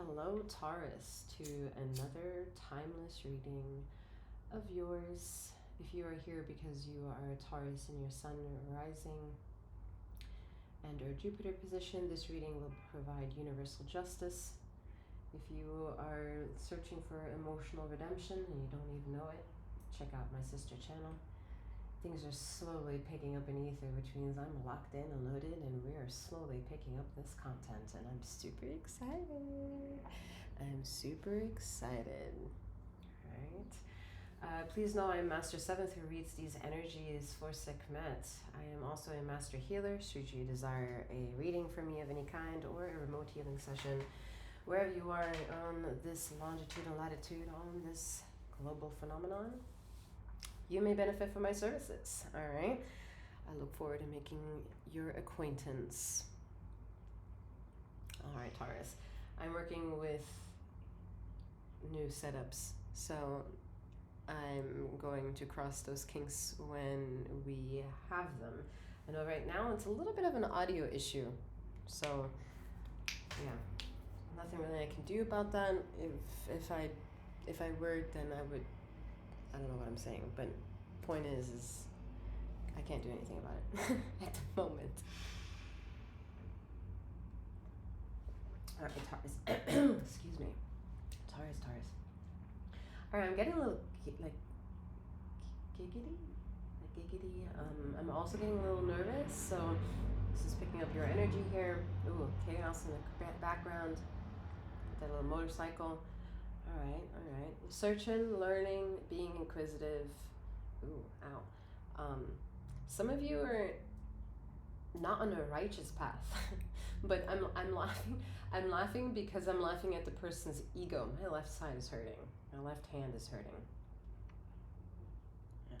Hello, Taurus, to another timeless reading of yours. If you are here because you are a Taurus in your sun rising and or Jupiter position, this reading will provide universal justice. If you are searching for emotional redemption and you don't even know it, check out my sister channel. Things are slowly picking up in ether, which means I'm locked in and loaded, and we are slowly picking up this content, and I'm super excited. Alright. Please know I am Master 7th who reads these energies for 𝗖𝘀𝗵𝗔𝗽𝗽. I am also a Master Healer, should you desire a reading from me of any kind or a remote healing session, wherever you are on this longitude and latitude on this global phenomenon. You may benefit from my services, all right? I look forward to making your acquaintance. All right, Taurus. I'm working with new setups, so I'm going to cross those kinks when we have them. I know right now it's a little bit of an audio issue, so yeah, nothing really I can do about that. If I were, then I would. I don't know what I'm saying, but point is I can't do anything about it at the moment. All right, Taurus. Excuse me. Taurus. All right, I'm getting a little giggity. I'm also getting a little nervous, so this is picking up your energy here. Ooh, chaos in the background. That little motorcycle. All right. Searching, learning, being inquisitive. Ooh, ow. Some of you are not on a righteous path, but I'm laughing. I'm laughing because I'm laughing at the person's ego. My left side is hurting. My left hand is hurting. Yeah.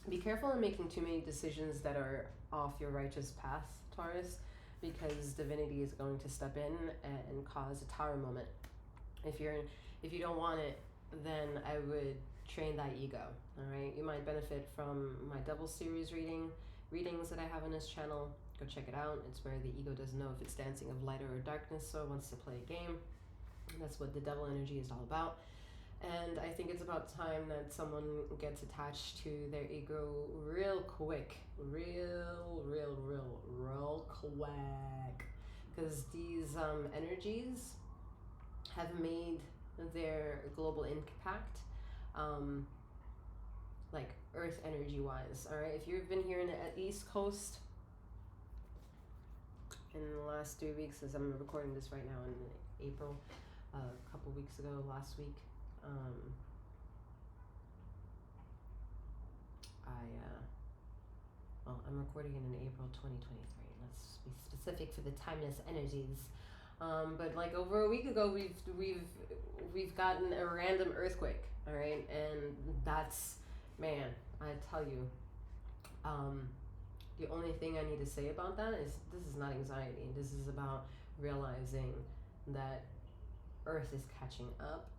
Be careful in making too many decisions that are off your righteous path, Taurus, because divinity is going to step in and cause a tower moment. If you don't want it, then I would train that ego. All right, you might benefit from my double series readings that I have on this channel. Go check it out. It's where the ego doesn't know if it's dancing of light or darkness, so it wants to play a game. And that's what the devil energy is all about. And I think it's about time that someone gets attached to their ego real quick. Real quick. Because these energies have made their global impact, like earth energy wise. All right, if you've been here in the East Coast in the last 3 weeks, as I'm recording this right now in April, a couple weeks ago, last week, I'm recording it in April 2023. Let's be specific for the timeless energies. But like over a week ago, we've gotten a random earthquake. All right, and that's, man, I tell you, the only thing I need to say about that is this is not anxiety. This is about realizing that Earth is catching up,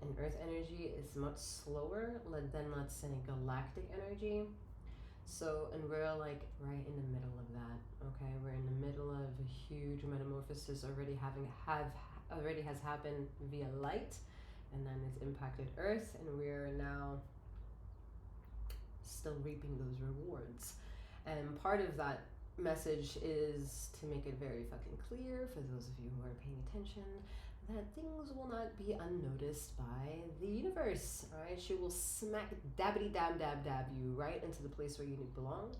and Earth energy is much slower than, let's say, galactic energy. So, and we're like right in the middle of that. Okay, we're in the middle of a huge metamorphosis already has happened via light, and then it's impacted Earth, and we're now still reaping those rewards. And part of that message is to make it very fucking clear for those of you who are paying attention that things will not be unnoticed by the universe. All right, she will smack dabbity dab you right into the place where you belong.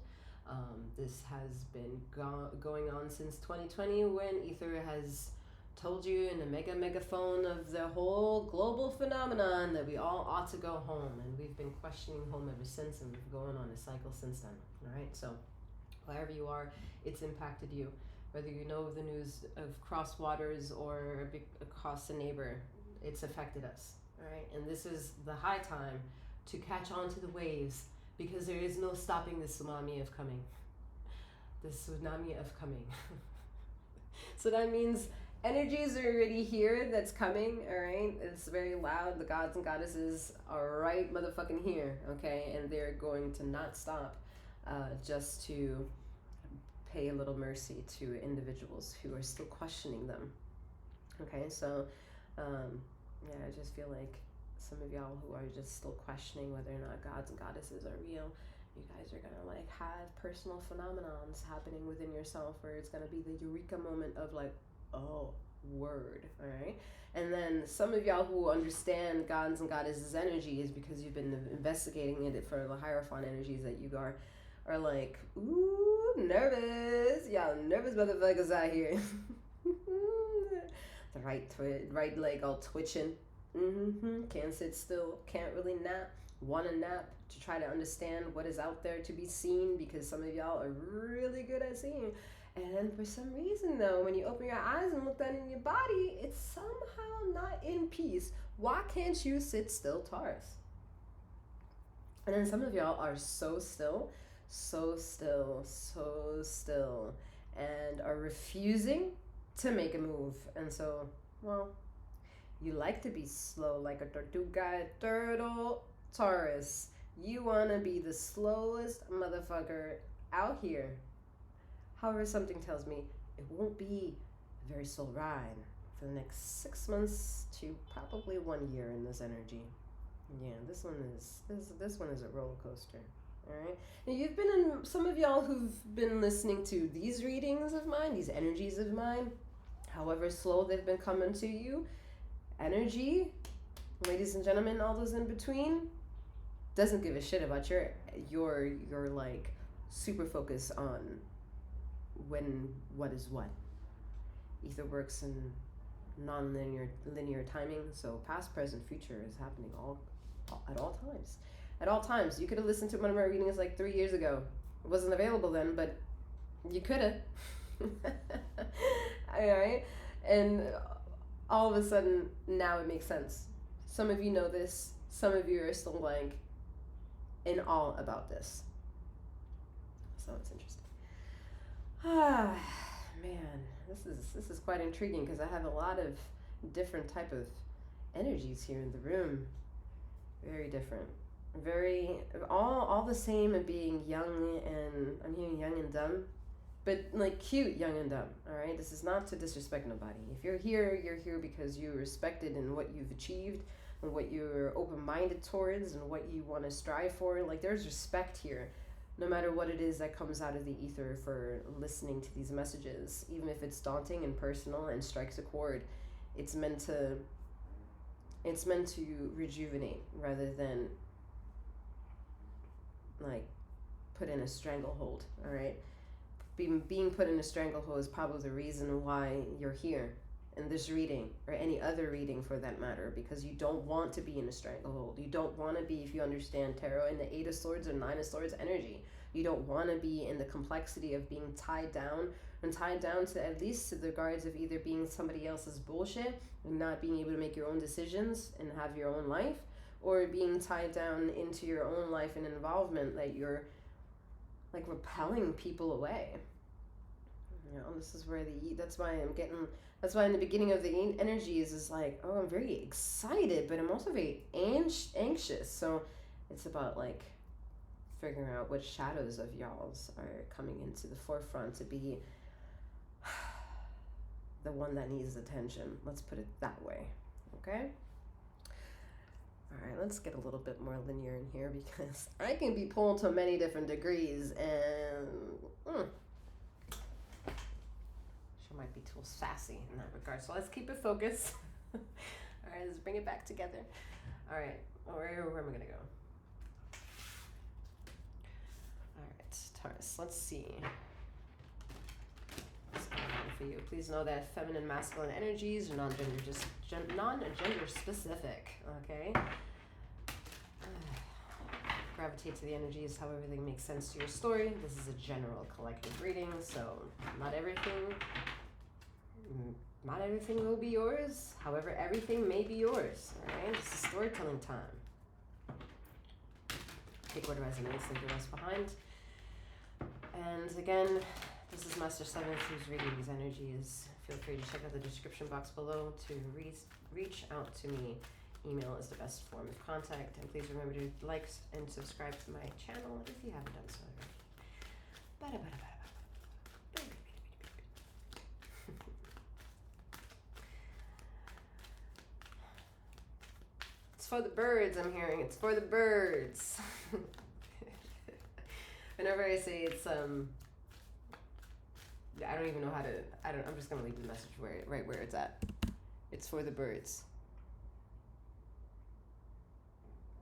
This has been going on since 2020, when Ether has told you in the megaphone of the whole global phenomenon that we all ought to go home, and we've been questioning home ever since, and we've gone on a cycle since then. All right, so wherever you are, it's impacted you. Whether you know the news of cross waters or across a neighbor, it's affected us. All right, and this is the high time to catch on to the waves, because there is no stopping this tsunami of coming. So that means energies are already here that's coming, all right? It's very loud. The gods and goddesses are right motherfucking here, okay? And they're going to not stop just to pay a little mercy to individuals who are still questioning them. Okay, so yeah, I just feel like some of y'all who are just still questioning whether or not gods and goddesses are real, you guys are gonna like have personal phenomenons happening within yourself where it's gonna be the eureka moment of like, oh, word, all right? And then some of y'all who understand gods and goddesses energy is because you've been investigating it for the Hierophant energies that you are like, ooh, nervous. Y'all nervous motherfuckers out here. The right leg all twitching. Can't sit still, can't really nap, want to nap to try to understand what is out there to be seen, because some of y'all are really good at seeing. And for some reason though, when you open your eyes and look down in your body, it's somehow not in peace. Why can't you sit still, Taurus? And then some of y'all are so still, and are refusing to make a move. And so, well, you like to be slow like a tortuga turtle, Taurus. You want to be the slowest motherfucker out here. However, something tells me it won't be a very slow ride for the next 6 months to probably 1 year in this energy. Yeah, this one is a roller coaster. All right. Now you've been in, some of y'all who've been listening to these readings of mine, these energies of mine, however slow they've been coming to you, energy, ladies and gentlemen, all those in between, doesn't give a shit about your like super focus on what is what. Ether works in linear timing, so past, present, future is happening at all times. At all times. You could have listened to one of my readings like 3 years ago. It wasn't available then, but you could have. Alright? And all of a sudden, now it makes sense. Some of you know this. Some of you are still like in awe about this. So it's interesting. Ah, man, this is quite intriguing because I have a lot of different type of energies here in the room. Very different. Very all the same and being young, and I'm hearing young and dumb, but like cute young and dumb. All right, this is not to disrespect nobody. If you're here because you're respected in what you've achieved and what you're open-minded towards and what you want to strive for. Like, there's respect here, no matter what it is that comes out of the ether for listening to these messages. Even if it's daunting and personal and strikes a chord, it's meant to rejuvenate rather than like put in a stranglehold. All right, being put in a stranglehold is probably the reason why you're here in this reading, or any other reading for that matter, because you don't want to be in a stranglehold. You don't want to be, if you understand tarot, in the 8 of Swords or 9 of Swords energy. You don't want to be in the complexity of being tied down to at least to the regards of either being somebody else's bullshit and not being able to make your own decisions and have your own life, or being tied down into your own life and involvement that you're like repelling people away. You know, this is where that's why in the beginning of the energy is like, oh, I'm very excited, but I'm also very anxious. So it's about like figuring out what shadows of y'all's are coming into the forefront to be the one that needs attention. Let's put it that way. Okay? All right, let's get a little bit more linear in here, because I can be pulled to many different degrees, and she might be too sassy in that regard. So let's keep it focused. All right, let's bring it back together. All right, where am I going to go? All right, Taurus, let's see what's going on for you. Please know that feminine, masculine energies are non-gender specific, okay? Gravitate to the energies however they make sense to your story. This is a general collective reading, so not everything will be yours. However, everything may be yours, all right? This is storytelling time. Take what resonates, leave the rest behind. And again, this is Master 7 who's reading these energies. Feel free to check out the description box below to reach out to me. Email is the best form of contact. And please remember to like and subscribe to my channel if you haven't done so already. for the birds, I'm hearing. It's for the birds. Whenever I say it's, I don't even know how to, I'm just going to leave the message right where it's at. It's for the birds.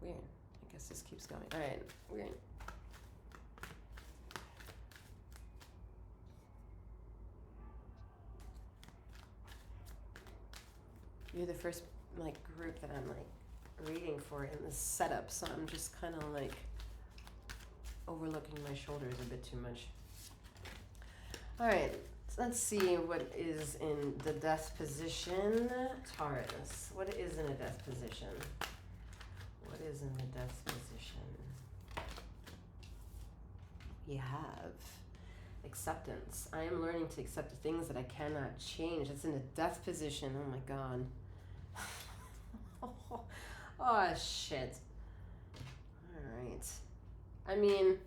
Weird. I guess this keeps going. All right. Weird. You're the first, like, group that I'm, like, reading for in this setup, so I'm just kind of, like, overlooking my shoulders a bit too much. All right. Let's see what is in the death position. Taurus. What is in a death position? What is in the death position? We have acceptance. I am learning to accept the things that I cannot change. It's in a death position. Oh my God. Oh shit. All right. I mean,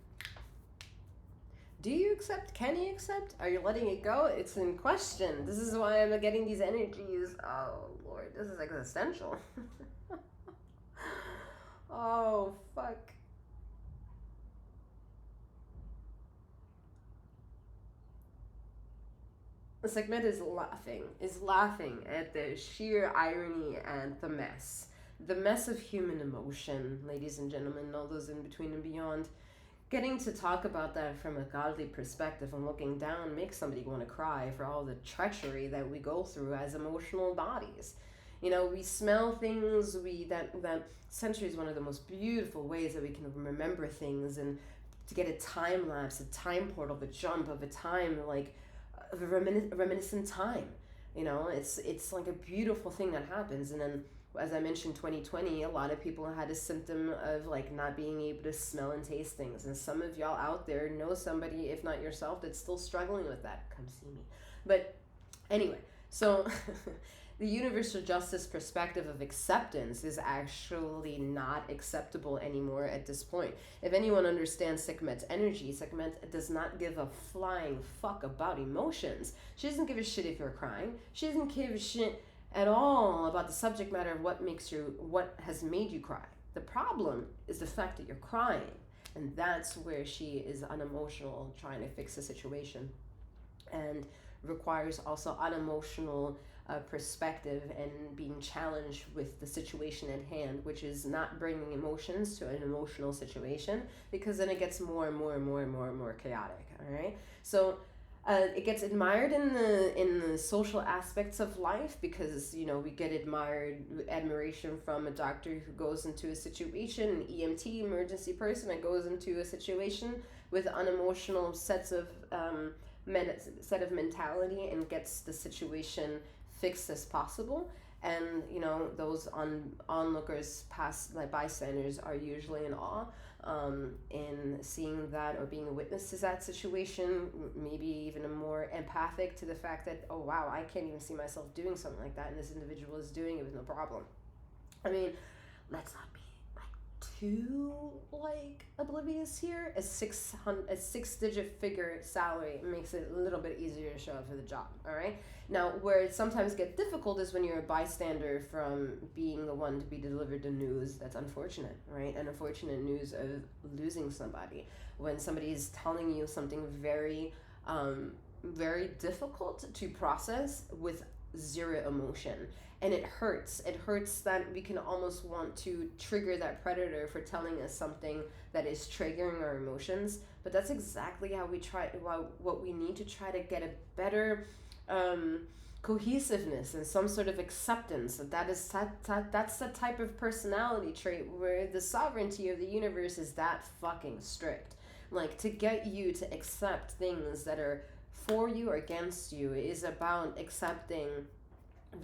do you accept? Can you accept? Are you letting it go? It's in question. This is why I'm getting these energies. Oh Lord, this is existential. Oh fuck. The segment is laughing at the sheer irony and the mess of human emotion, ladies and gentlemen, all those in between and beyond. Getting to talk about that from a godly perspective and looking down makes somebody want to cry for all the treachery that we go through as emotional bodies. You know, we smell things, that sensory is one of the most beautiful ways that we can remember things, and to get a time lapse, a time portal, the jump of a time, like a reminiscent time. You know, it's like a beautiful thing that happens. And then, as I mentioned, 2020, a lot of people had a symptom of like not being able to smell and taste things. And some of y'all out there know somebody, if not yourself, that's still struggling with that. Come see me. But anyway, so the universal justice perspective of acceptance is actually not acceptable anymore at this point. If anyone understands 𝗖𝘀𝗵𝗔𝗽𝗽's energy, 𝗖𝘀𝗵𝗔𝗽 does not give a flying fuck about emotions. She doesn't give a shit if you're crying. She doesn't give a shit at all about the subject matter of what has made you cry. The problem is the fact that you're crying, and that's where she is unemotional, trying to fix the situation, and requires also unemotional perspective and being challenged with the situation at hand, which is not bringing emotions to an emotional situation, because then it gets more and more chaotic. All right, so it gets admired in the social aspects of life, because you know we get admiration from a doctor who goes into a situation, an EMT, emergency person that goes into a situation with unemotional set of mentality and gets the situation fixed as possible. And you know, those onlookers, like bystanders, are usually in awe in seeing that or being a witness to that situation, maybe even more empathic to the fact that, oh wow, I can't even see myself doing something like that, and this individual is doing it with no problem. I mean, let's not be too like oblivious here. A six-digit figure salary makes it a little bit easier to show up for the job. All right. Now, where it sometimes gets difficult is when you're a bystander from being the one to be delivered the news that's unfortunate, right? An unfortunate news of losing somebody. When somebody is telling you something very, very difficult to process with zero emotion. And it hurts. It hurts that we can almost want to trigger that predator for telling us something that is triggering our emotions. But that's exactly how what we need to try to get a better cohesiveness and some sort of acceptance. That's the type of personality trait where the sovereignty of the universe is that fucking strict. Like, to get you to accept things that are for you or against you is about accepting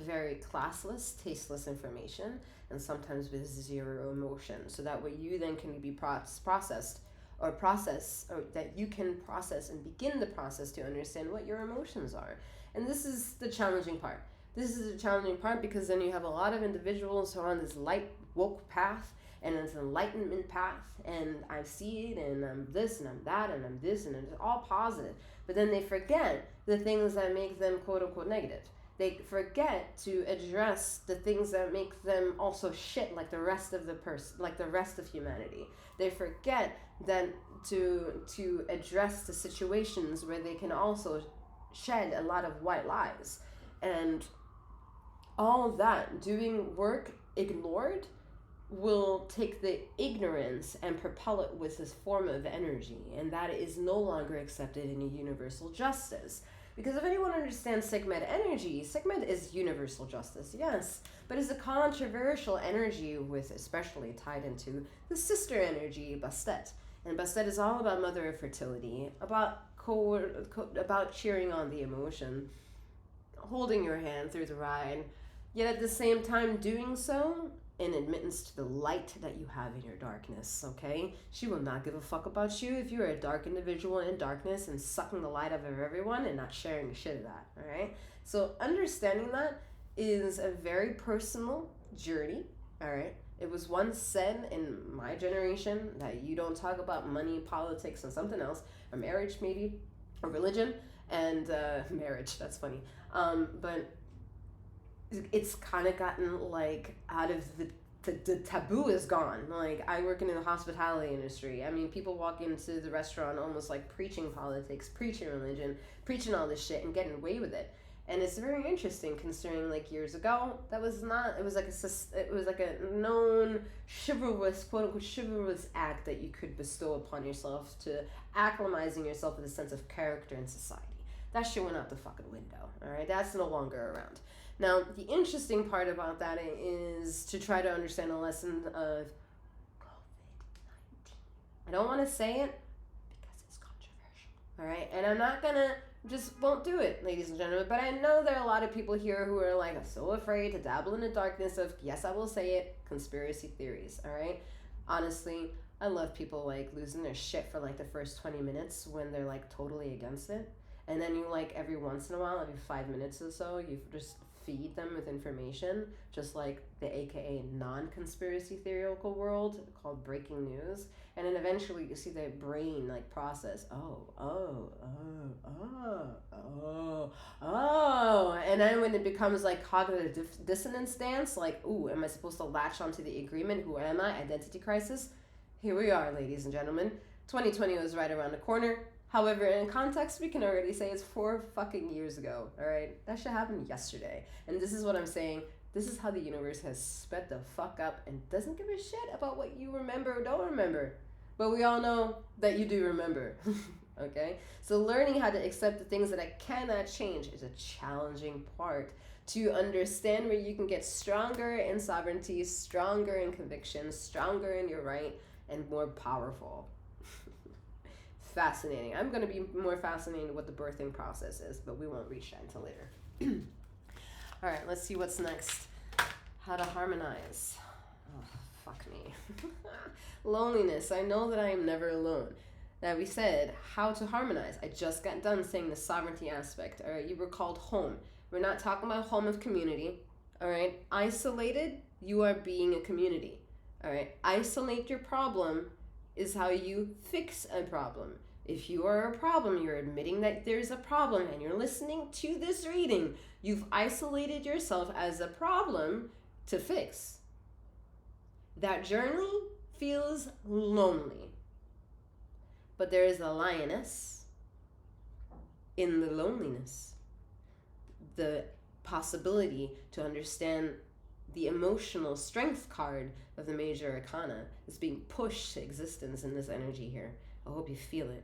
very classless, tasteless information, and sometimes with zero emotion, so that way you then can be processed, or that you can process and begin the process to understand what your emotions are. And this is the challenging part. This is a challenging part because then you have a lot of individuals who are on this light woke path, and it's an enlightenment path, and I see it, and I'm this, and I'm that, and I'm this, and it's all positive. But then they forget the things that make them quote unquote negative. They forget to address the things that make them also shit like the rest of like the rest of humanity. They forget that to address the situations where they can also shed a lot of white lies. And all that doing work ignored will take the ignorance and propel it with this form of energy, and that is no longer accepted in a universal justice. Because if anyone understands 𝗖𝘀𝗵𝗔𝗽𝗽 energy, 𝗖𝘀𝗵𝗔𝗽𝗽 is universal justice, yes, but it's a controversial energy with especially tied into the sister energy, 𝗲𝗬𝗪. And 𝗲𝗬𝗪 is all about mother of fertility, about about cheering on the emotion, holding your hand through the ride, yet at the same time doing so in admittance to the light that you have in your darkness, okay? She will not give a fuck about you if you're a dark individual in darkness and sucking the light out of everyone and not sharing shit of that, all right? So understanding that is a very personal journey, all right? It was once said in my generation that you don't talk about money, politics, and something else, or marriage maybe, or religion, and marriage, that's funny. But it's kind of gotten like out of the taboo is gone. Like, I work in the hospitality industry. I mean, people walk into the restaurant almost like preaching politics, preaching religion, preaching all this shit and getting away with it. And it's very interesting considering like years ago, that was not, it was like a known chivalrous, quote unquote chivalrous act that you could bestow upon yourself to acclimatizing yourself with a sense of character in society. That shit went out the fucking window, all right? That's no longer around. Now, the interesting part about that is to try to understand the lesson of COVID-19. I don't want to say it because it's controversial, all right? And I'm not going to, just won't do it, ladies and gentlemen, but I know there are a lot of people here who are like so afraid to dabble in the darkness of, yes, I will say it, conspiracy theories, all right? Honestly, I love people like losing their shit for like the first 20 minutes when they're like totally against it. And then you like every once in a while, every 5 minutes or so, you just feed them with information, just like the AKA non-conspiracy theoretical world called breaking news. And then eventually you see their brain like process, oh. And then when it becomes like cognitive dissonance dance, like, ooh, am I supposed to latch onto the agreement? Who am I? Identity crisis. Here we are, ladies and gentlemen. 2020 was right around the corner. However, in context, we can already say it's 4 fucking years ago, all right? That shit happened yesterday. And this is what I'm saying. This is how the universe has sped the fuck up and doesn't give a shit about what you remember or don't remember. But we all know that you do remember, okay? So learning how to accept the things that I cannot change is a challenging part to understand where you can get stronger in sovereignty, stronger in conviction, stronger in your right, and more powerful. Fascinating. I'm going to be more fascinated what the birthing process is, but we won't reach that until later. All right, let's see what's next. How to harmonize. Oh, fuck me. Loneliness. I know that I am never alone. Now, we said how to harmonize. I just got done saying the sovereignty aspect. All right, you were called home. We're not talking about home of community. All right, isolated, you are being a community. All right, isolate your problem is how you fix a problem. If you are a problem, you're admitting that there's a problem and you're listening to this reading, you've isolated yourself as a problem to fix. That journey feels lonely. But there is a lioness in the loneliness. The possibility to understand the emotional strength card of the major arcana is being pushed to existence in this energy here. I hope you feel it.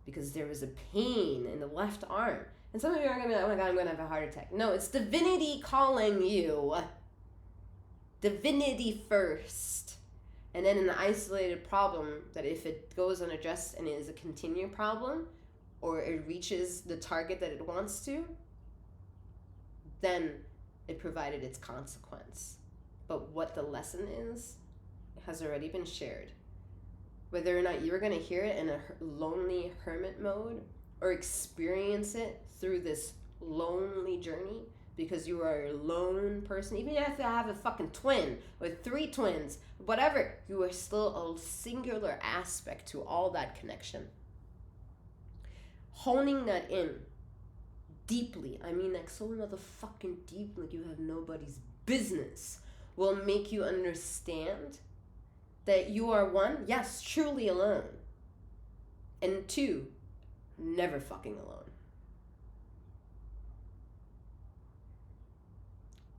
Because there is a pain in the left arm. And some of you are going to be like, oh my God, I'm going to have a heart attack. No, it's divinity calling you. Divinity first. And then an isolated problem that if it goes unaddressed and it is a continued problem, or it reaches the target that it wants to, then it provided its consequence. But what the lesson is has already been shared. Whether or not you're going to hear it in a lonely hermit mode or experience it through this lonely journey because you are a lone person, even if you have a fucking twin or 3 twins, whatever, you are still a singular aspect to all that connection. Honing that in, deeply, I mean like so motherfucking deep, like you have nobody's business, will make you understand that you are one, yes, truly alone, and two, never fucking alone.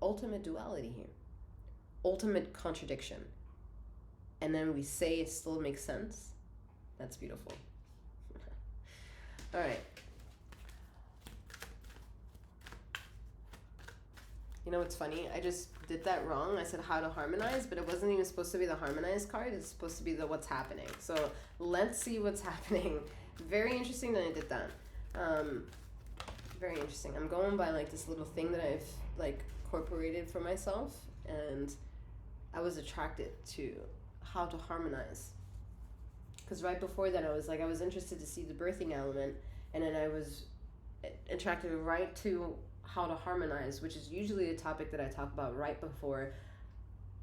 Ultimate duality here. Ultimate contradiction. And then we say it still makes sense. That's beautiful. All right. You know what's funny? I just did that wrong. I said how to harmonize, but it wasn't even supposed to be the harmonize card. It's supposed to be the what's happening. So let's see what's happening. Very interesting that I did that. Very interesting. I'm going by like this little thing that I've like incorporated for myself, and I was attracted to how to harmonize. Because right before that, I was interested to see the birthing element, and then I was attracted right to how to harmonize, which is usually a topic that I talk about right before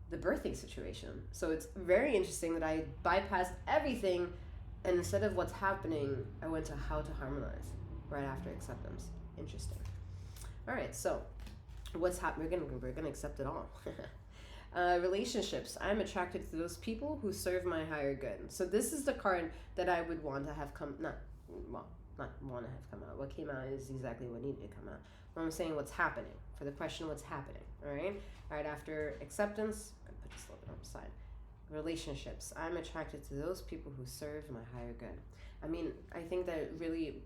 the birthing situation. So it's very interesting that I bypassed everything, and instead of what's happening, I went to how to harmonize right after acceptance. Interesting. All right, so what's happening? We're gonna accept it all. Relationships. I'm attracted to those people who serve my higher good. So this is the card that I would want to have come. Not want to have come out. What came out is exactly what needed to come out. But I'm saying what's happening. For the question, what's happening? All right. After acceptance, I'm gonna put this a little bit on the side. Relationships. I'm attracted to those people who serve my higher good. I mean, I think that it really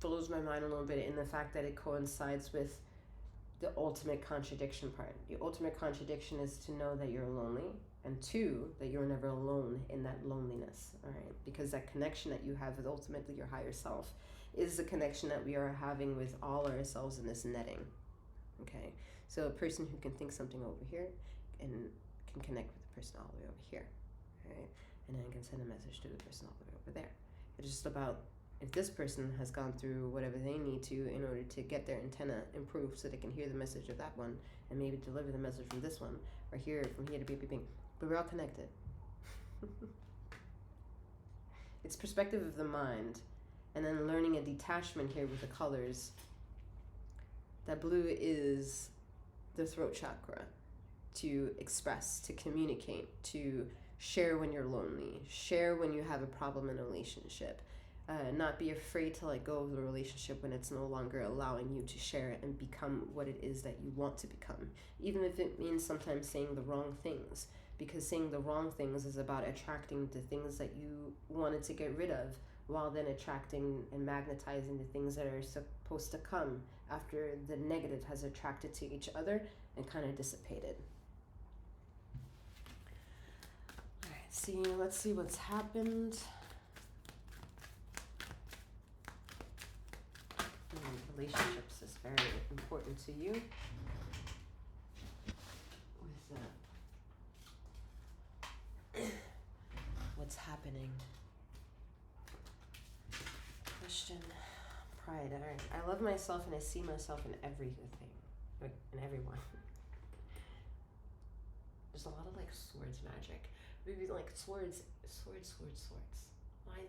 blows my mind a little bit in the fact that it coincides with the ultimate contradiction part. The ultimate contradiction is to know that you're lonely, and two, that you're never alone in that loneliness, all right? Because that connection that you have with ultimately your higher self is the connection that we are having with all ourselves in this netting, okay? So a person who can think something over here and can connect with the person all the way over here, all right? And then can send a message to the person all the way over there. It's just about if this person has gone through whatever they need to in order to get their antenna improved so they can hear the message of that one and maybe deliver the message from this one or hear it from here to beep, beep, beep. But we're all connected. It's perspective of the mind, and then learning a detachment here with the colors. That blue is the throat chakra, to express, to communicate, to share when you're lonely, share when you have a problem in a relationship. Not be afraid to let go of the relationship when it's no longer allowing you to share it and become what it is that you want to become, even if it means sometimes saying the wrong things, because saying the wrong things is about attracting the things that you wanted to get rid of, while then attracting and magnetizing the things that are supposed to come after the negative has attracted to each other and kind of dissipated. All right, let's see what's happened. Relationships is very important to you. With what's happening. Question. Pride. All right. I love myself and I see myself in everything, in everyone. There's a lot of like swords magic. Maybe like swords. Mind.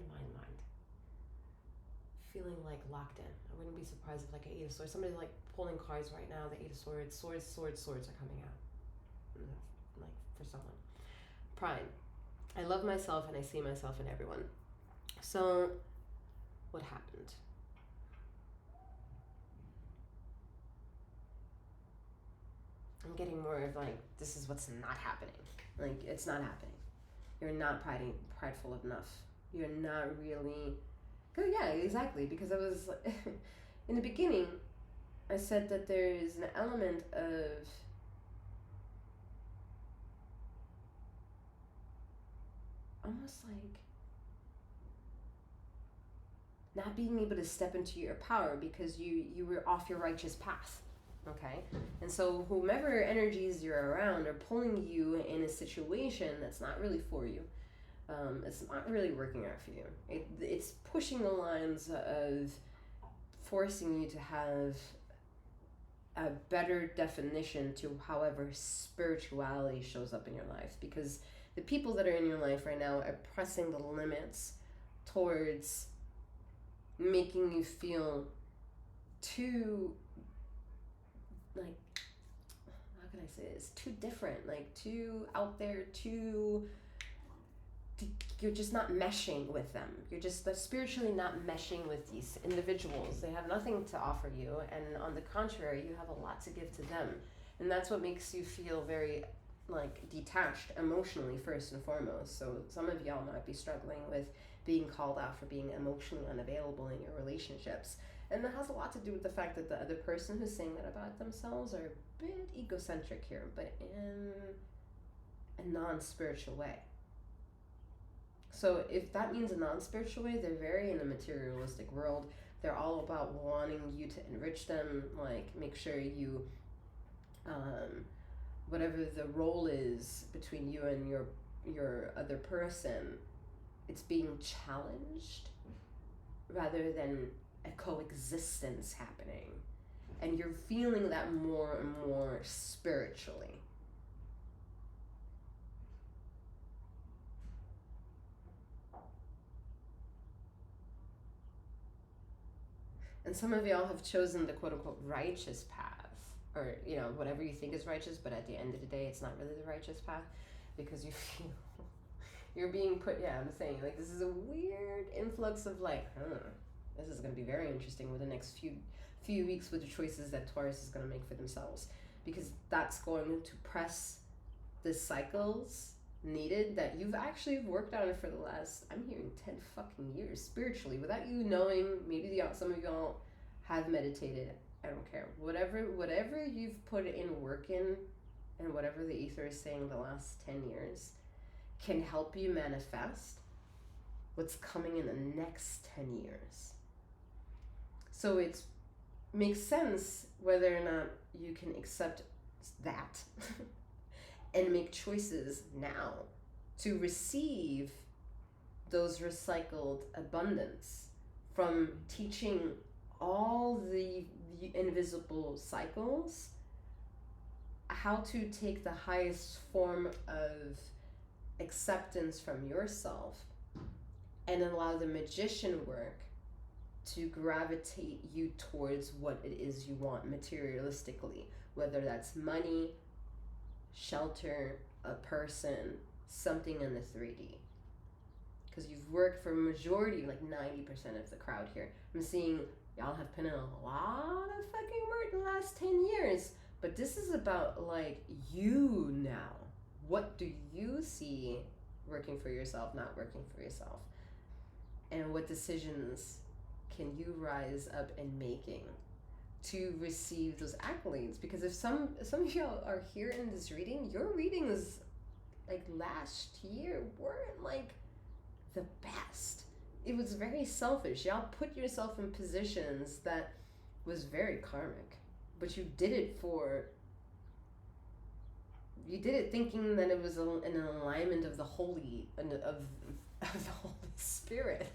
Feeling like locked in. I wouldn't be surprised if like an 8 of swords. Somebody like pulling cards right now. The 8 of swords. Swords are coming out. Like for someone. Pride. I love myself and I see myself in everyone. So, what happened? I'm getting more of like, this is what's not happening. Like, it's not happening. You're not prideful enough. You're not really... Oh, yeah, exactly. Because I was... in the beginning, I said that there is an element of... almost like... not being able to step into your power because you were off your righteous path. Okay, and so whomever energies you're around are pulling you in a situation that's not really for you. It's not really working out for you. It's pushing the lines of forcing you to have a better definition to however spirituality shows up in your life, because the people that are in your life right now are pressing the limits towards making you feel too, like, how can I say this? Too different, like too out there, you're just not meshing with them. You're just spiritually not meshing with these individuals. They have nothing to offer you, and on the contrary, you have a lot to give to them. And that's what makes you feel very like detached emotionally first and foremost. So some of y'all might be struggling with being called out for being emotionally unavailable in your relationships. And that has a lot to do with the fact that the other person who's saying that about themselves are a bit egocentric here, but in a non-spiritual way. So if that means a non-spiritual way, they're very in a materialistic world. They're all about wanting you to enrich them, like make sure you, whatever the role is between you and your other person, it's being challenged rather than a coexistence happening. And you're feeling that more and more spiritually. And some of y'all have chosen the quote-unquote righteous path, or whatever you think is righteous, but at the end of the day it's not really the righteous path, because you feel you're being put, I'm saying, like, this is a weird influx of like, this is going to be very interesting with the next few weeks with the choices that Taurus is going to make for themselves, because that's going to press the cycles needed that you've actually worked on for the last, I'm hearing 10 fucking years spiritually without you knowing. Maybe some of y'all have meditated, I don't care, whatever you've put in work in, and whatever the ether is saying the last 10 years can help you manifest what's coming in the next 10 years. So it makes sense whether or not you can accept that and make choices now to receive those recycled abundance from teaching all the invisible cycles how to take the highest form of acceptance from yourself and allow the magician work to gravitate you towards what it is you want materialistically, whether that's money, shelter, a person, something in the 3D. Because you've worked for a majority, like 90% of the crowd here. I'm seeing y'all have put in a lot of fucking work in the last 10 years. But this is about like you now. What do you see working for yourself, not working for yourself? And what decisions can you rise up and making to receive those accolades? Because if some of y'all are here in this reading, your readings like last year weren't like the best. It was very selfish. Y'all put yourself in positions that was very karmic, but you did it thinking that it was an alignment of the holy and of the Holy Spirit.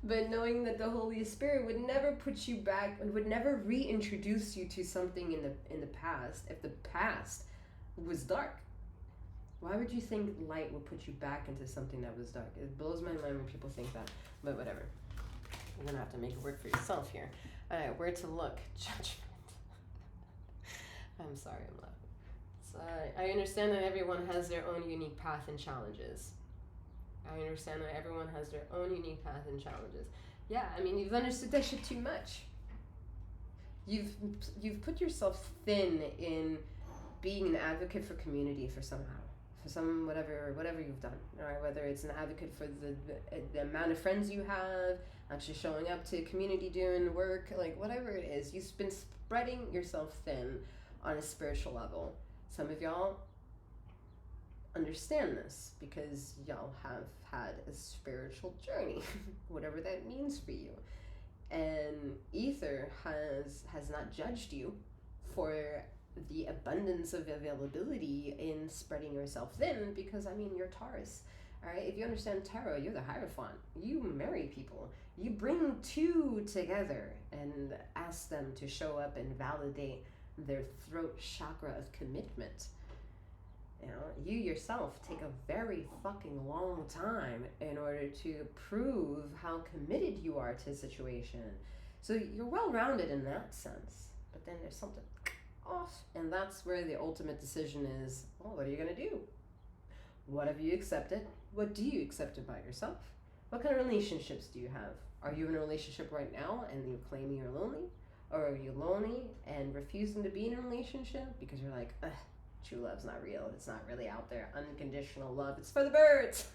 But knowing that the Holy Spirit would never put you back and would never reintroduce you to something in the past if the past was dark. Why would you think light would put you back into something that was dark? It blows my mind when people think that, but whatever. You're gonna have to make it work for yourself here. All right, where to look? Judgment. I'm sorry, I'm laughing. So, I understand that everyone has their own unique path and challenges. I understand that everyone has their own unique path and challenges. Yeah, I mean, you've understood that shit too much. You've put yourself thin in being an advocate for community for some whatever you've done. All right, whether it's an advocate for the amount of friends you have, actually showing up to community, doing work, like whatever it is, you've been spreading yourself thin on a spiritual level. Some of y'all understand this because y'all have had a spiritual journey, whatever that means for you. And Ether has not judged you for the abundance of availability in spreading yourself thin, because I mean, you're Taurus. All right, if you understand tarot, you're the Hierophant. You marry people. You bring two together and ask them to show up and validate their throat chakra of commitment. You know, you yourself take a very fucking long time in order to prove how committed you are to a situation. So you're well-rounded in that sense, but then there's something off, and that's where the ultimate decision is, well, what are you going to do? What have you accepted? What do you accept about yourself? What kind of relationships do you have? Are you in a relationship right now and you claim you're lonely? Or are you lonely and refusing to be in a relationship because you're like, ugh, true love's not real. It's not really out there. Unconditional love, it's for the birds.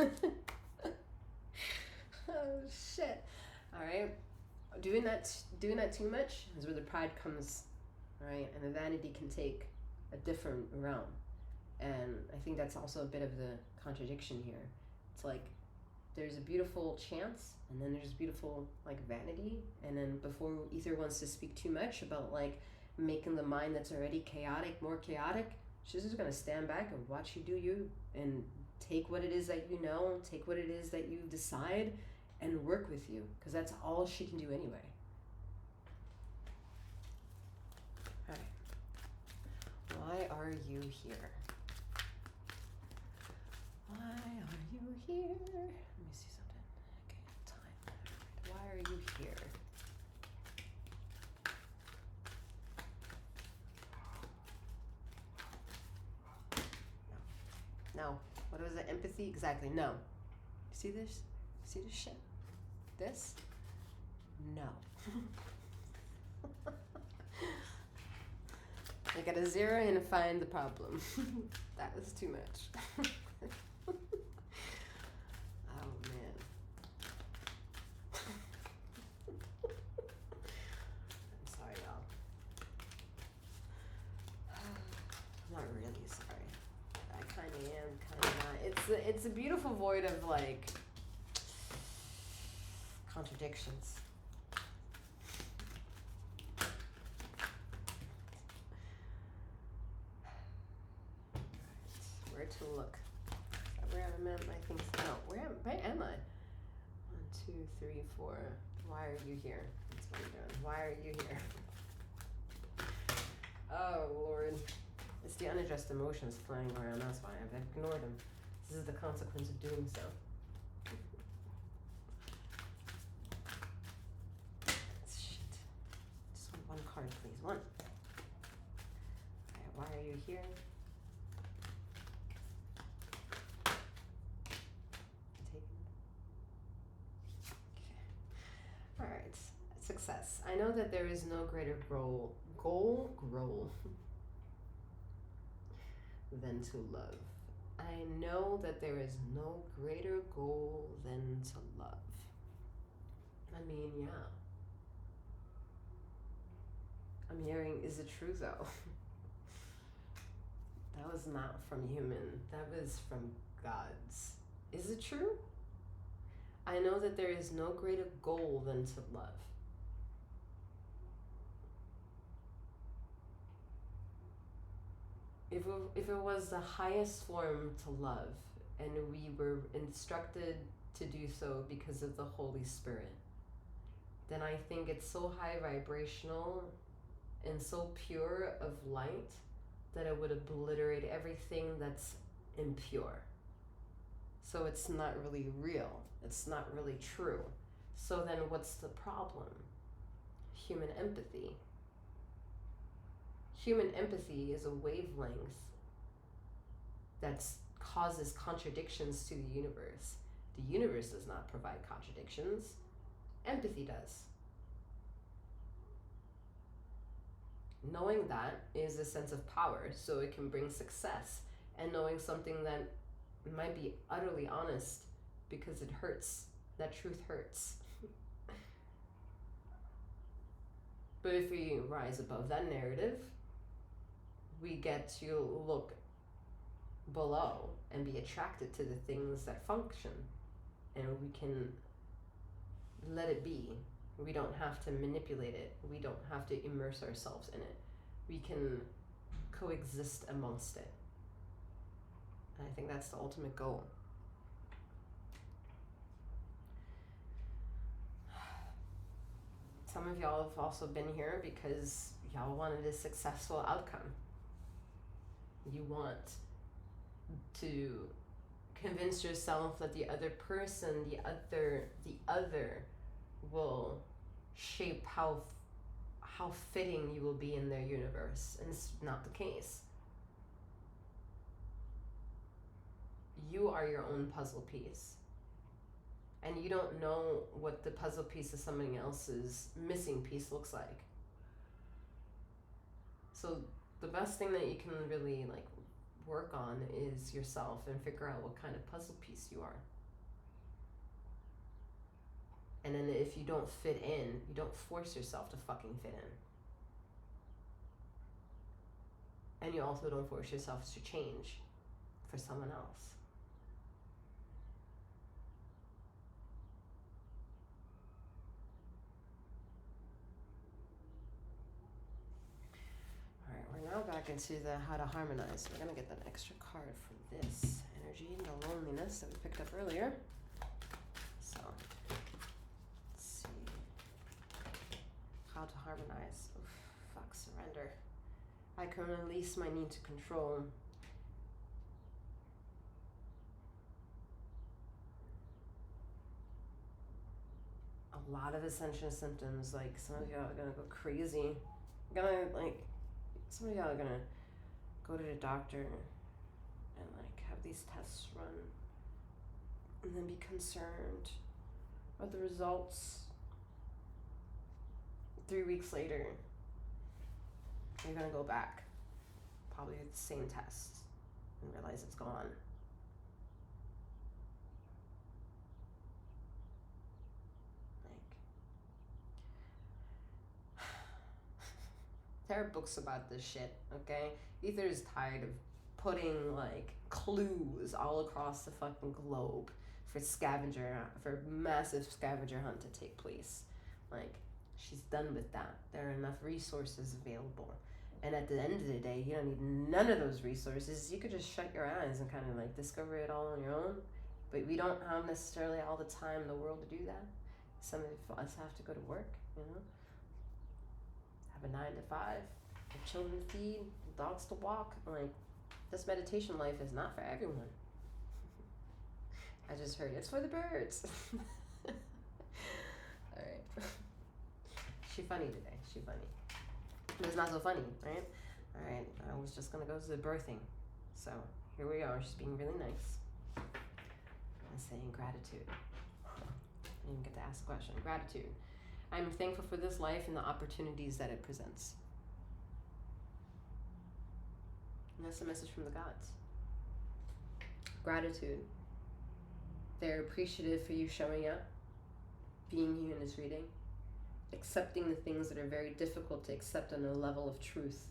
Oh, shit. All right. Doing that too much is where the pride comes, right? And the vanity can take a different realm. And I think that's also a bit of the contradiction here. It's like there's a beautiful chance, and then there's beautiful like vanity, and then before either wants to speak too much about like making the mind that's already chaotic more chaotic, she's just gonna stand back and watch you do you, and take what it is that you know, take what it is that you decide, and work with you, because that's all she can do anyway. All right. Why are you here? Why are you here? Let me see something. Okay, time. Why are you here? No. What was it? Empathy? Exactly. No. See this? See this shit? This? No. I gotta zero in and find the problem. That was too much. Oh man. I'm sorry, y'all. I'm not really sorry. I kinda am, kinda not. It's a beautiful void of like contradictions. Where to look? Where am I? I think so. No, where am I? 1, 2, 3, 4. Why are you here? That's what I'm doing. Why are you here? Oh Lord. It's the unaddressed emotions flying around. That's why I've ignored them. This is the consequence of doing so. Shit. Just want one card, please. One. Alright, why are you here? Alright, success. I know that there is no greater goal than to love. I know that there is no greater goal than to love. I mean, yeah. I'm hearing, is it true though? That was not from human, that was from God's. Is it true? I know that there is no greater goal than to love. If it was the highest form to love, and we were instructed to do so because of the Holy Spirit, then I think it's so high vibrational and so pure of light that it would obliterate everything that's impure. So it's not really real. It's not really true. So then what's the problem? Human empathy. Human empathy is a wavelength that causes contradictions to the universe. The universe does not provide contradictions. Empathy does. Knowing that is a sense of power, so it can bring success. And knowing something that might be utterly honest because it hurts. That truth hurts. But if we rise above that narrative, we get to look below and be attracted to the things that function, and we can let it be. We don't have to manipulate it. We don't have to immerse ourselves in it. We can coexist amongst it. And I think that's the ultimate goal. Some of y'all have also been here because y'all wanted a successful outcome. You want to convince yourself that the other person, the other will shape how fitting you will be in their universe, and it's not the case. You are your own puzzle piece, and you don't know what the puzzle piece of somebody else's missing piece looks like. So the best thing that you can really like work on is yourself and figure out what kind of puzzle piece you are. And then if you don't fit in, you don't force yourself to fucking fit in. And you also don't force yourself to change for someone else. Alright, we're now back into the how to harmonize. We're gonna get that extra card for this energy and the loneliness that we picked up earlier. So how to harmonize. Oof, fuck, surrender. I can release my need to control. A lot of ascension symptoms, like some of y'all are gonna go crazy. Some of y'all are gonna go to the doctor and like have these tests run and then be concerned about the results. 3 weeks later, you're gonna go back, probably the same test, and realize it's gone. There are books about this shit, okay? Ether is tired of putting like clues all across the fucking globe for massive scavenger hunt to take place. Like, she's done with that. There are enough resources available. And at the end of the day, you don't need none of those resources. You could just shut your eyes and kind of like discover it all on your own. But we don't have necessarily all the time in the world to do that. Some of us have to go to work, you know? Have a 9 to 5, have children to feed, dogs to walk. Like, this meditation life is not for everyone. I just heard it's for the birds. Alright. She funny today. She funny. But it's not so funny, right? Alright, I was just gonna go to the birthing. So here we are. She's being really nice. And saying gratitude. I didn't even get to ask a question. Gratitude. I'm thankful for this life and the opportunities that it presents. And that's the message from the gods. Gratitude. They're appreciative for you showing up, being here in this reading, accepting the things that are very difficult to accept on a level of truth.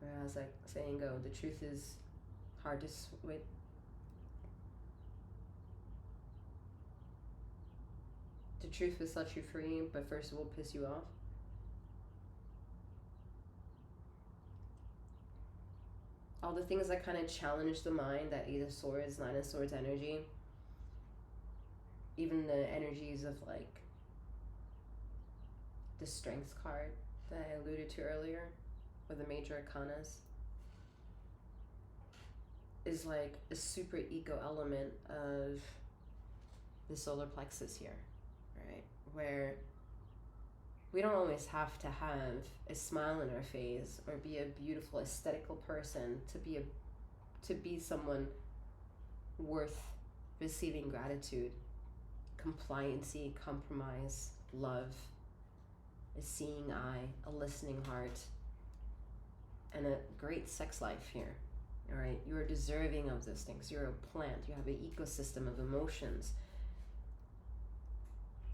Whereas, like saying go, the truth is hard to wait. The truth will set you free, but first it will piss you off. All the things that kind of challenge the mind, that 8 of Swords, 9 of Swords energy, even the energies of like the Strength card that I alluded to earlier, or the major arcanas, is like a super ego element of the solar plexus here, right? Where we don't always have to have a smile on our face or be a beautiful aesthetical person to be someone worth receiving gratitude. Compliancy, compromise, love, a seeing eye, a listening heart, and a great sex life here. All right, you are deserving of those things. You're a plant. You have an ecosystem of emotions,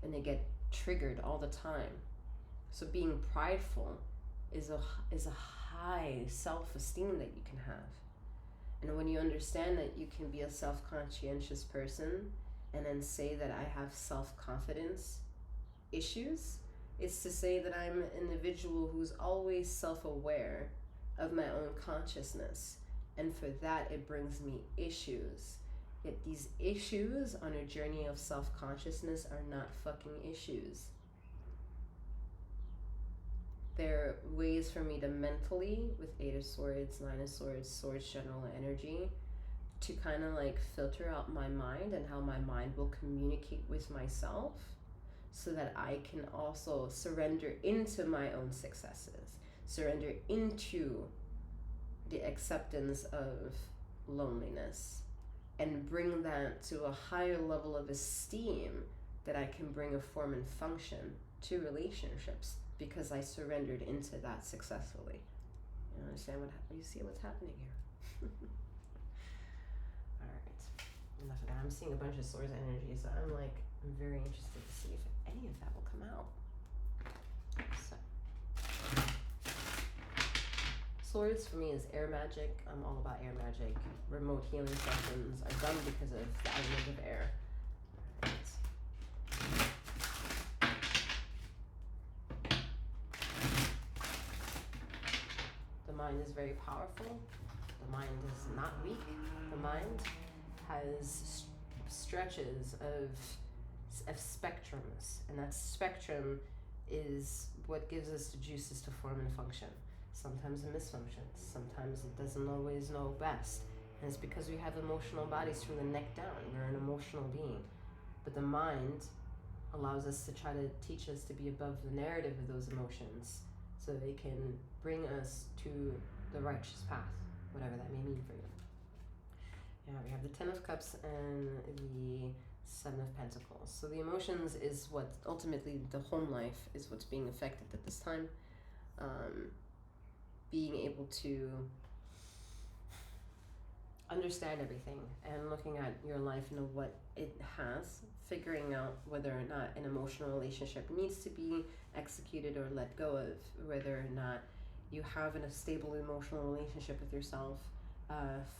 and they get triggered all the time. So being prideful is a high self-esteem that you can have. And when you understand that you can be a self-conscientious person and then say that I have self-confidence issues, it's to say that I'm an individual who's always self-aware of my own consciousness. And for that, it brings me issues. Yet these issues on a journey of self-consciousness are not fucking issues. They're ways for me to mentally, with 8 of Swords, 9 of Swords, Swords general energy, to kind of like filter out my mind and how my mind will communicate with myself, so that I can also surrender into my own successes, surrender into the acceptance of loneliness, and bring that to a higher level of esteem that I can bring a form and function to relationships because I surrendered into that successfully. You understand you see what's happening here? Alright, enough of that. I'm seeing a bunch of source energy, so I'm very interested to see if any of that will come out. So, swords for me is air magic. I'm all about air magic. Remote healing sessions are done because of the element of air. The mind is very powerful. The mind is not weak. The mind has stretches of spectrums, and that spectrum is what gives us the juices to form and function. Sometimes it misfunctions. Sometimes it doesn't always know best. And it's because we have emotional bodies from the neck down. We're an emotional being. But the mind allows us to try to teach us to be above the narrative of those emotions so they can bring us to the righteous path, whatever that may mean for you. Yeah, we have the 10 of Cups and the 7 of Pentacles. So the emotions is what ultimately the home life is what's being affected at this time. Being able to understand everything and looking at your life and what it has, figuring out whether or not an emotional relationship needs to be executed or let go of, whether or not you have a stable emotional relationship with yourself,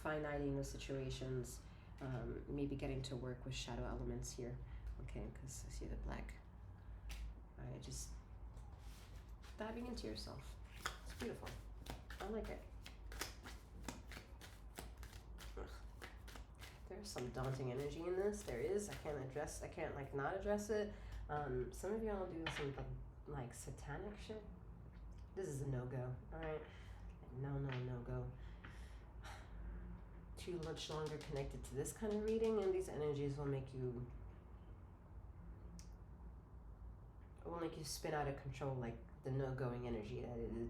finiting those situations, maybe getting to work with shadow elements here, okay, because I see the black. All right, just diving into yourself. It's beautiful. I like it. Ugh. There's some daunting energy in this. There is. I can't not address it. Some of y'all do some satanic shit. This is a no-go, alright? No go. Too much longer connected to this kind of reading, and these energies will make you spin out of control, like the no-going energy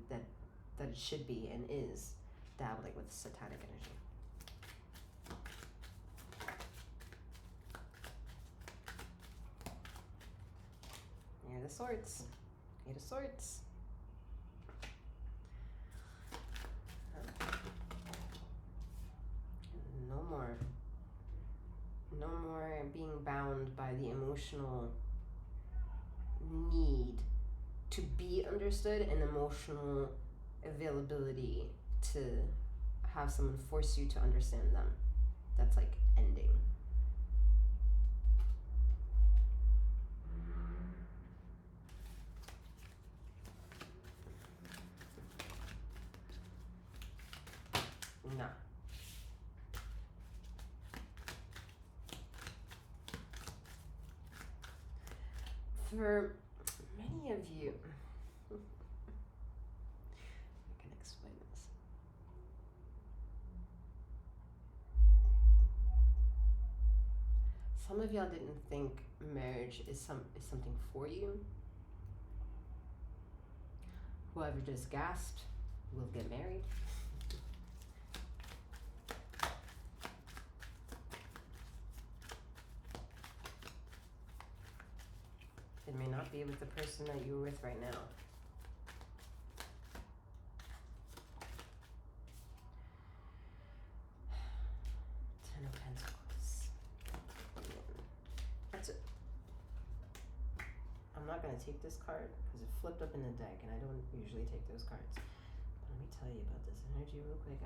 that it should be and is dabbling with satanic energy. Here are the swords. Eight of Swords. No more being bound by the emotional need to be understood and emotional availability to have someone force you to understand them. That's ending. Nah. For many of you, I can explain this. Some of y'all didn't think marriage is something for you. Whoever just gasped will get married. It may not be with the person that you're with right now. Ten of Pentacles. That's it. I'm not going to take this card because it flipped up in the deck and I don't usually take those cards. But let me tell you about this energy real quick.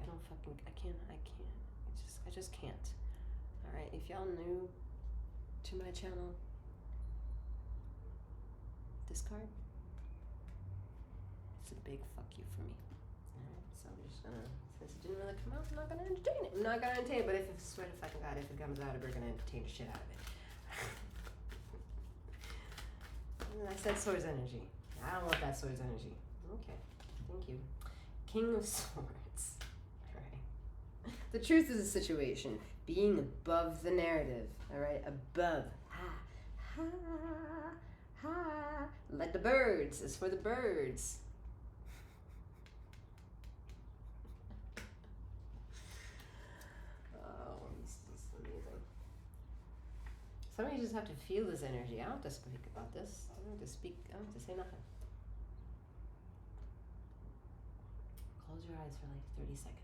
I just can't. Alright, if y'all new to my channel, this card, it's a big fuck you for me. Alright, so I'm just gonna, since it didn't really come out, I'm not gonna entertain it. But if it's swear to fucking God, if it comes out, we're gonna entertain the shit out of it. And I said swords energy. I don't want that swords energy. Okay, thank you. King of Swords. Alright. The truth of the situation, being above the narrative, alright? Above. Ha! Like the birds. It's for the birds. Oh, this is amazing. Some of you just have to feel this energy. I don't have to speak about this. I don't have to speak. I don't have to say nothing. Close your eyes for like 30 seconds.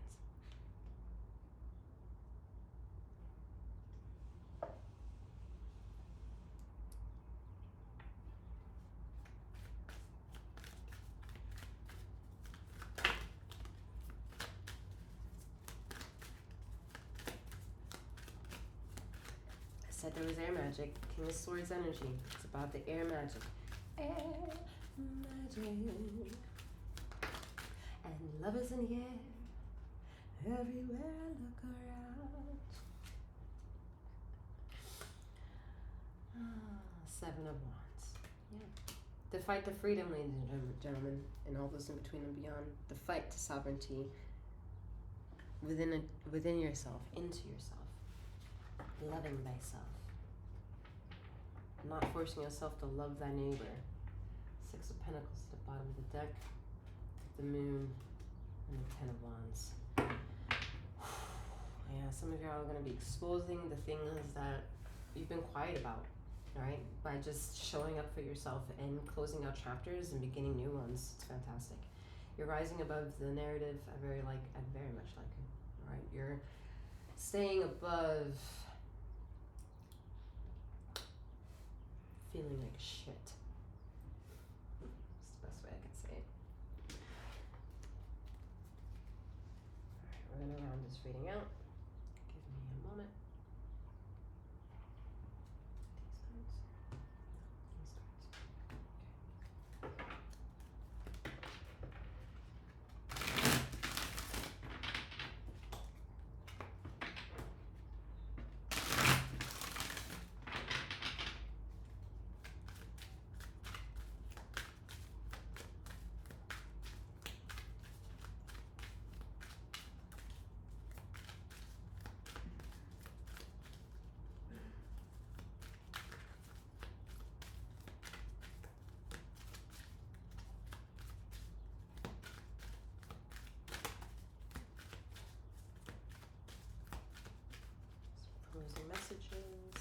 Said there was air magic. King of Swords energy. It's about the air magic. Air magic. And love is in the air. Everywhere I look around. Seven of Wands. Yeah. The fight to freedom, ladies and gentlemen, and all those in between and beyond. The fight to sovereignty within yourself, into yourself. Loving thyself. Not forcing yourself to love thy neighbor. Six of Pentacles at the bottom of the deck. The Moon and the Ten of Wands. Yeah, some of you are going to be exposing the things that you've been quiet about, right? By just showing up for yourself and closing out chapters and beginning new ones. It's fantastic. You're rising above the narrative. I very much like it. All right, you're staying above feeling like shit. That's the best way I can say it. Alright, we're gonna round this reading out. Give me a moment. Closing messages.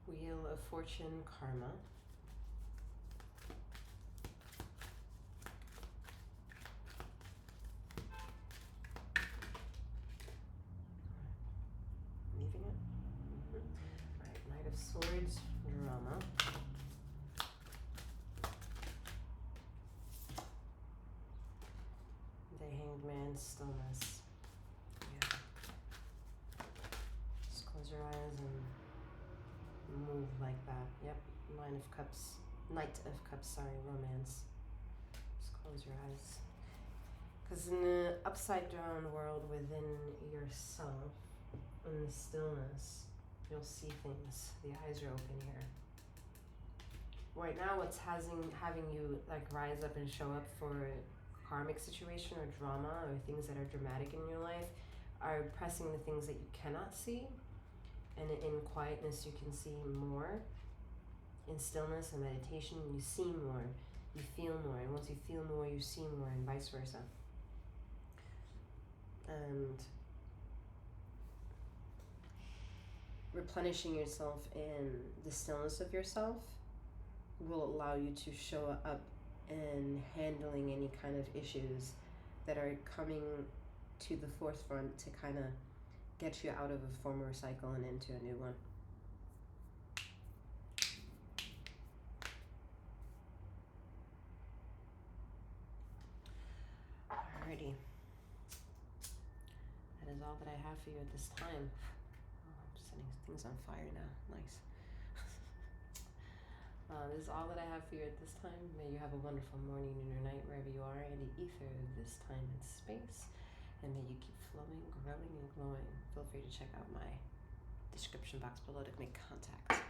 Wheel of Fortune, Karma. Leaving it. Alright, Knight of Swords, Drama. The Hanged Man, Stillness. Yeah. Just close your eyes and move like that. Yep. Nine of Cups. Knight of Cups, sorry, Romance. Just close your eyes. Because in the upside down world within yourself, in the stillness, you'll see things. The eyes are open here. Right now, what's having you like rise up and show up for a karmic situation or drama or things that are dramatic in your life are pressing the things that you cannot see. And in quietness, you can see more. In stillness and meditation, you see more, you feel more. And once you feel more, you see more, and vice versa. And replenishing yourself in the stillness of yourself will allow you to show up and handling any kind of issues that are coming to the forefront to kind of get you out of a former cycle and into a new one. Alrighty. That is all that I have for you at this time. Oh, I'm setting things on fire now. Nice. This is all that I have for you at this time. May you have a wonderful morning and or night wherever you are in the ether of this time and space. and may you keep flowing, growing, and glowing. Feel free to check out my description box below to make contact.